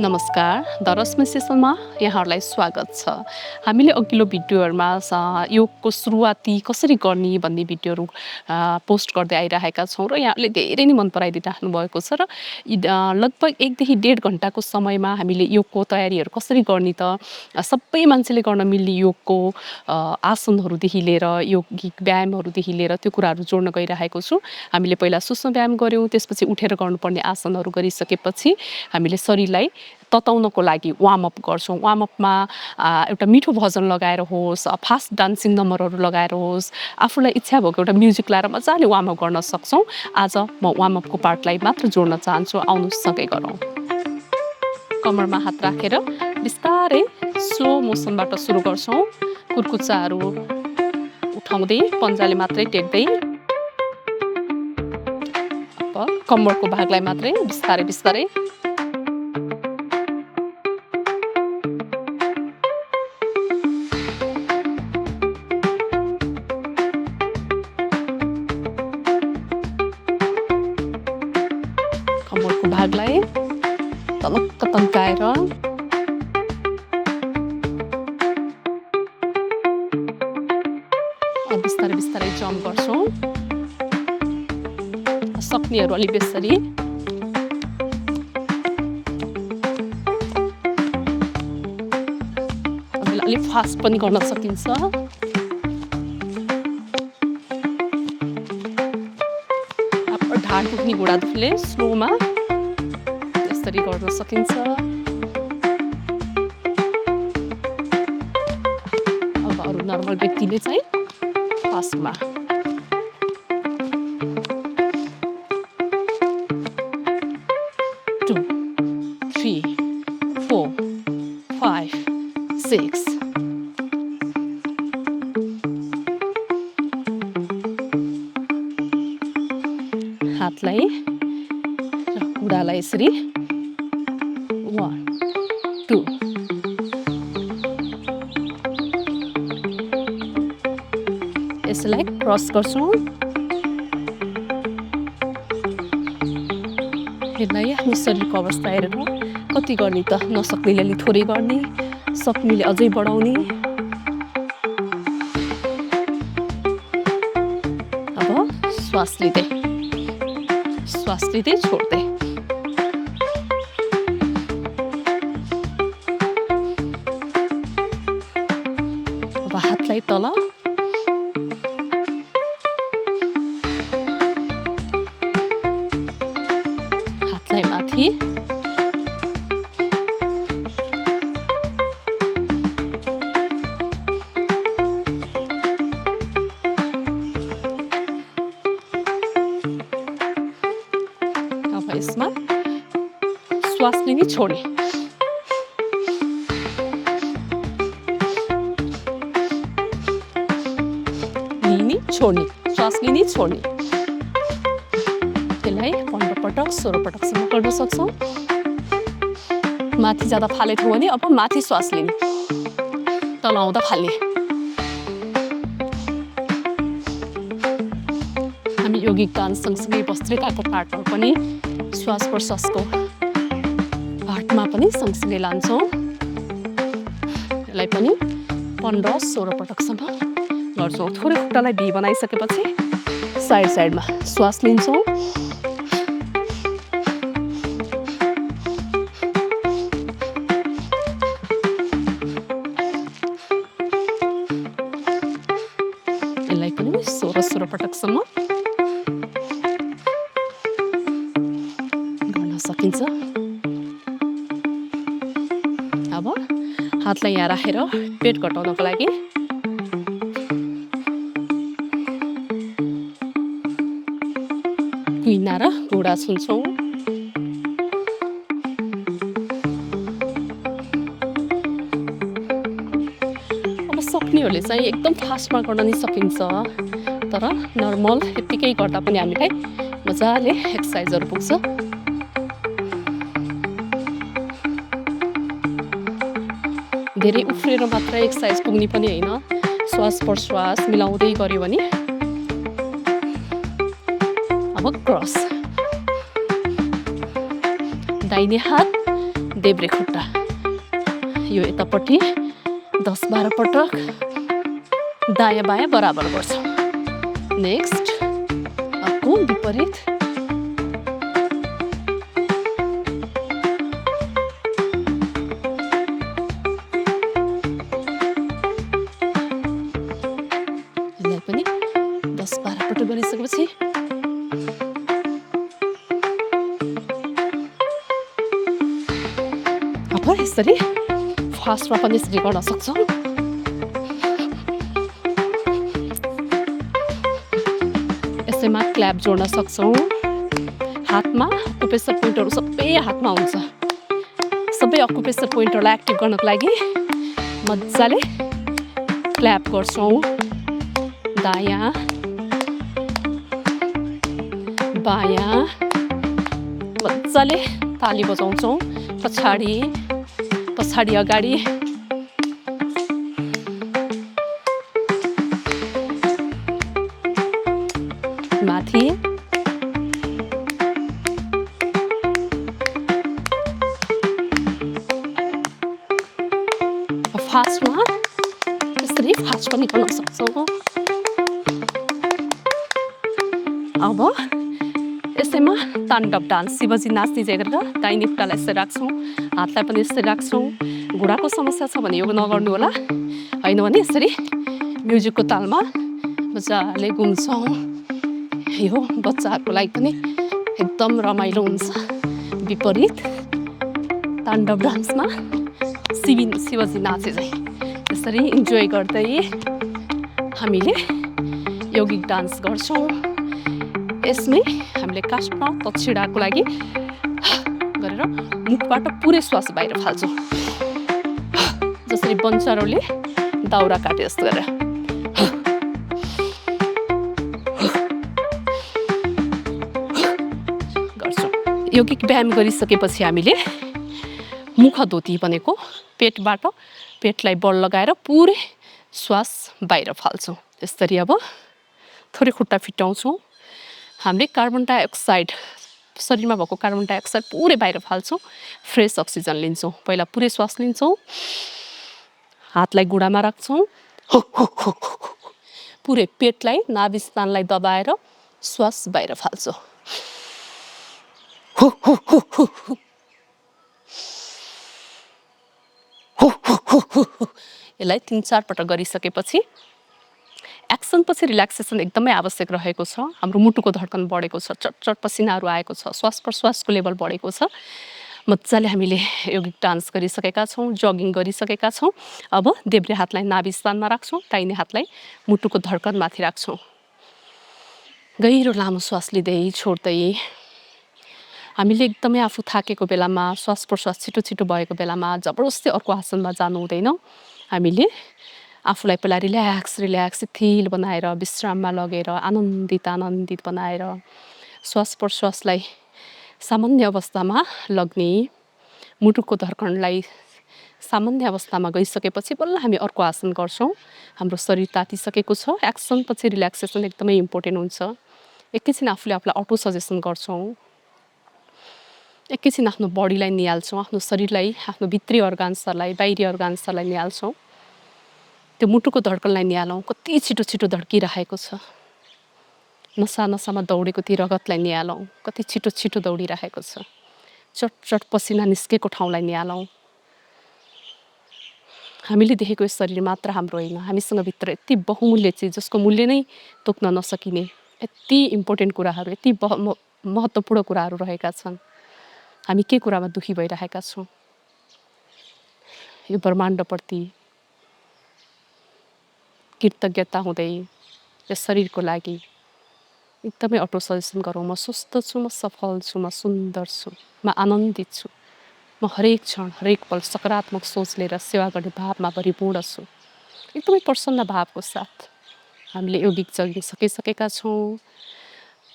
नमस्कार, द रश्मि सेसनमा यहाँहरूलाई स्वागत छ। हामीले अघिल्लो भिडियोहरूमा योगको सुरुवाती कसरी गर्ने भन्ने भिडियोहरू पोस्ट गर्दै आइरहेका छौँ र यहाँले धेरै नै मन पराइदिइराख्नु भएको छ र लगभग 1 देखि 1.5 घन्टाको समयमा हामीले योगको तयारीहरू कसरी गर्ने त सबै मान्छेले गर्न मिल्ने योगको आसनहरूदेखि लिएर योगिक व्यायामहरूदेखि लिएर त्यो कुराहरू जोड्न गइरहेको छु। हामीले पहिला सूक्ष्म व्यायाम गऱ्यौँ, त्यसपछि उठेर गर्नुपर्ने आसनहरू गरिसकेपछि हामीले शरीरलाई तताउनको लागि वार्मअप गर्छौँ। वार्मअपमा एउटा मिठो भजन लगाएर होस्, फास्ट डान्सिङ नम्बरहरू लगाएर होस्, आफूलाई इच्छा भएको एउटा म्युजिक लाएर मजाले वार्मअप गर्न सक्छौँ। आज म वार्मअपको पार्टलाई मात्र जोड्न चाहन्छु, आउनुहोस् सँगै गरौँ। कमरमा हात राखेर बिस्तारै स्लो मोसनबाट सुरु गर्छौँ। कुर्कुच्चाहरू उठाउँदै पन्जाले मात्रै टेक्दै कम्मरको भागलाई मात्रै बिस्तारै बिस्तारै कम्मरको भागलाई तलक्क तन्काएर बिस्तारै बिस्तारै जम्प गर्छौँ। सक्नेहरू अलि बेसरी अलिक फास्ट पनि गर्न सकिन्छ। ढाड दुख्ने घुँडा दुख्ने स्लोमा यसरी गर्न सकिन्छ। अब अरू नर्मल व्यक्तिले चाहिँ फास्टमा हातलाई र घुँडालाई यसरी 1 2 यसलाई क्रस गर्छौँ। यसलाई आफ्नो शरीरको अवस्था हेरेर कति गर्ने त, नसक्नेले अलि थोरै गर्ने, सक्नेले अझै बढाउने। अब श्वास लिँदै छोड्दै अब हातलाई तल, हातलाई माथि, यसमा श्वास लिने छोड्ने। लिने छोड्ने, श्वास लिने छोड्ने। त्यसलाई 15 पटक 16 पटकसम्म गर्न सक्छौँ। माथि जाँदा फालेको हो भने अब माथि श्वास लिने, तल आउँदा फाल्ने। हामी योगिक गान सँगसँगै भस्त्रिकाको पार्टमा पनि श्वास प्रश्वासको पार्टमा पनि सँगसँगै लान्छौँ। यसलाई पनि 15-16 पटकसम्म गर्छौँ। थोरै खुट्टालाई भी बनाइसकेपछि साइडमा श्वास लिन्छौँ। यसलाई पनि 16 पटकसम्म सकिन्छ। अब हातलाई यहाँ राखेर पेट घटाउनको लागि कुइना र घुँडा छुन्छौँ। अब सक्नेहरूले चाहिँ एकदम फास्टमा गर्न नि सकिन्छ, तर नर्मल यत्तिकै गर्दा पनि हामीलाई मजाले एक्सर्साइजहरू पुग्छ। धेरै उफ्रेर मात्र एक्सर्साइज पुग्ने पनि होइन, श्वास प्रश्वास मिलाउँदै गर्यो भने। अब क्रस, दाहिने हात देब्रे खुट्टा यो यतापट्टि 10-12 पटक दायाँ बायाँ बराबर गर्छौँ। नेक्स्ट अर्को विपरीत यसलाई पनि 10-12 पटक गरिसकेपछि अब यसरी फास्टमा पनि यसरी गर्न सक्छौँ। यसैमा क्ल्याप जोड्न सक्छौँ। हातमा अकुपेसर पोइन्टहरू सबै हातमा हुन्छ। सबै अकुपेसर पोइन्टहरूलाई एक्टिभ गर्नको लागि मजाले क्ल्याप गर्छौँ। दायाँ बायाँ मजाले ताली बजाउँछौँ। पछाडि पछाडि अगाडि माथि फास्टमा यसरी फास्ट पनि गर्न सक्छौँ। अब यसैमा ताण्डव डान्स शिवजी नाच्ने गरेर दाहिने खुट्टालाई यसरी राख्छौँ। हातलाई पनि यसरी राख्छौँ। घुँडाको समस्या छ भने यो नगर्नु होला, होइन भने यसरी म्युजिकको तालमा मजाले घुम्छौँ। यो बच्चाहरूको लागि पनि एकदम रमाइलो हुन्छ। विपरीत ताण्डव डान्समा शिवजी नाचे चाहिँ यसरी इन्जोय गर्दै हामीले यौगिक डान्स गर्छौँ। यसमै हामीले काष्ठ दक्षिणाको लागि गरेर मुखबाट पुरै श्वास बाहिर फाल्छौँ। जसरी बन्चरोले दाउरा काटे जस्तो गरेर गर्छौँ। यौगिक व्यायाम गरिसकेपछि हामीले मुखधोती भनेको पेटलाई बल लगाएर पुरै श्वास बाहिर फाल्छौँ। यसरी अब थोरै खुट्टा फिटाउँछौँ। हामीले कार्बन डाइअक्साइड शरीरमा भएको कार्बन डाइअक्साइड पुरै बाहिर फाल्छौँ। फ्रेस अक्सिजन लिन्छौँ। पहिला पुरै श्वास लिन्छौँ। हातलाई गुडामा राख्छौँ। पुरै पेटलाई नाभिस्थानलाई दबाएर श्वास बाहिर फाल्छौँ। यसलाई 3-4 पटक गरिसकेपछि एक्सन पछि रिल्याक्सेसन एकदमै आवश्यक रहेको छ। हाम्रो मुटुको धड्कन बढेको छ, चटचट पसिनाहरू आएको छ, श्वास प्रश्वासको लेभल बढेको छ। मजाले हामीले यौगिक डान्स गरिसकेका छौँ, जगिङ गरिसकेका छौँ। अब देब्रे हातलाई नाभि स्थानमा राख्छौँ, दाहिने हातलाई मुटुको धड्कनमाथि राख्छौँ। गहिरो लामो श्वास लिँदै छोड्दै हामीले एकदमै आफू थाकेको बेलामा, श्वास प्रश्वास छिटो छिटो भएको बेलामा जबरजस्ती अर्को आसनमा जानु हुँदैन। हामीले आफूलाई पहिला रिल्याक्स शिथिल बनाएर विश्राममा लगेर आनन्दित बनाएर श्वास प्रश्वासलाई सामान्य अवस्थामा लग्ने, मुटुको धड्कनलाई सामान्य अवस्थामा गइसकेपछि बल्ल हामी अर्को आसन गर्छौँ। हाम्रो शरीर तातिसकेको छ। एक्सन पछि रिल्याक्सेसन एकदमै इम्पोर्टेन्ट हुन्छ। एकैछिन आफूले आफूलाई अटो सजेसन गर्छौँ। एकैछिन आफ्नो बडीलाई निहाल्छौँ, आफ्नो शरीरलाई, आफ्नो भित्री अर्गान्सहरूलाई, बाहिरी अर्गान्सहरूलाई निहाल्छौँ। त्यो मुटुको धड्कनलाई निहालौँ, कति छिटो छिटो धड्किरहेको छ। नसामा दौडेको ती रगतलाई निहालौँ, कति छिटो छिटो दौडिरहेको छ। चटचट पसिना निस्केको ठाउँलाई निहालौँ। हामीले देखेको यो शरीर मात्र हाम्रो होइन, हामीसँग भित्र यति बहुमूल्य चिज, जसको मूल्य नै तोक्न नसकिने यति इम्पोर्टेन्ट कुराहरू, यति महत्त्वपूर्ण कुराहरू रहेका छन्। हामी के कुरामा दुखी भइरहेका छौँ? यो ब्रह्माण्डप्रति कृतज्ञता हुँदै यस शरीरको लागि एकदमै अटो सजेसन गरौँ। म स्वस्थ छु, म सफल छु, म सुन्दर छु, म आनन्दित छु, म हरेक क्षण हरेक पल सकारात्मक सोच लिएर सेवा गर्ने भावमा परिपूर्ण छु। एकदमै प्रसन्न भावको साथ हामीले यौगिक जगिङ सकिसकेका छौँ।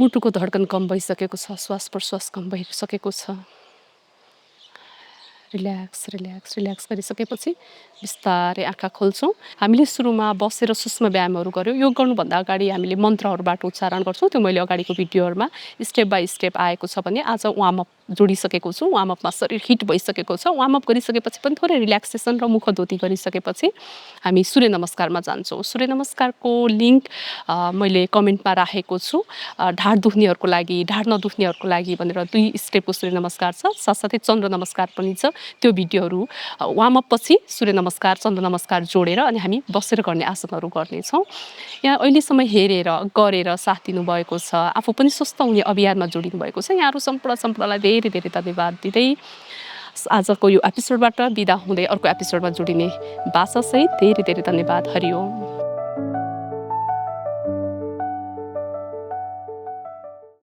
मुटुको धड्कन कम भइसकेको छ, श्वास प्रश्वास कम भइसकेको छ। रिल्याक्स गरिसकेपछि बिस्तारै आँखा खोल्छौँ। हामीले सुरुमा बसेर सूक्ष्म व्यायामहरू गर्यौँ। यो गर्नुभन्दा अगाडि हामीले मन्त्रहरूबाट उच्चारण गर्छौँ। त्यो मैले अगाडिको भिडियोहरूमा स्टेप बाई स्टेप आएको छ भने आज वार्मअप जोडिसकेको छु, वार्म अपमा शरीर हिट भइसकेको छ। वार्म अप गरिसकेपछि पनि थोरै रिल्याक्सेसन र मुखधोती गरिसकेपछि हामी सूर्य नमस्कारमा जान्छौँ। सूर्य नमस्कारको लिङ्क मैले कमेन्टमा राखेको छु। ढाड दुख्नेहरूको लागि, ढाड नदुख्नेहरूको लागि भनेर 2 स्टेपको सूर्य नमस्कार छ। साथसाथै चन्द्र नमस्कार पनि छ। त्यो भिडियोहरू वार्म अप पछि सूर्य नमस्कार, चन्द्र नमस्कार जोडेर अनि हामी बसेर गर्ने आसनहरू गर्नेछौँ। यहाँ अहिलेसम्म हेरेर, गरेर साथ दिनुभएको छ। आफू पनि स्वस्थ हुने अभियानमा जोडिनु भएको छ। यहाँहरू सम्पूर्णलाई धेरै धेरै धन्यवाद दिँदै आजको यो एपिसोडबाट बिदा हुँदै अर्को एपिसोडमा जोडिने बाचासहित धेरै धेरै धन्यवाद। हरि ओम।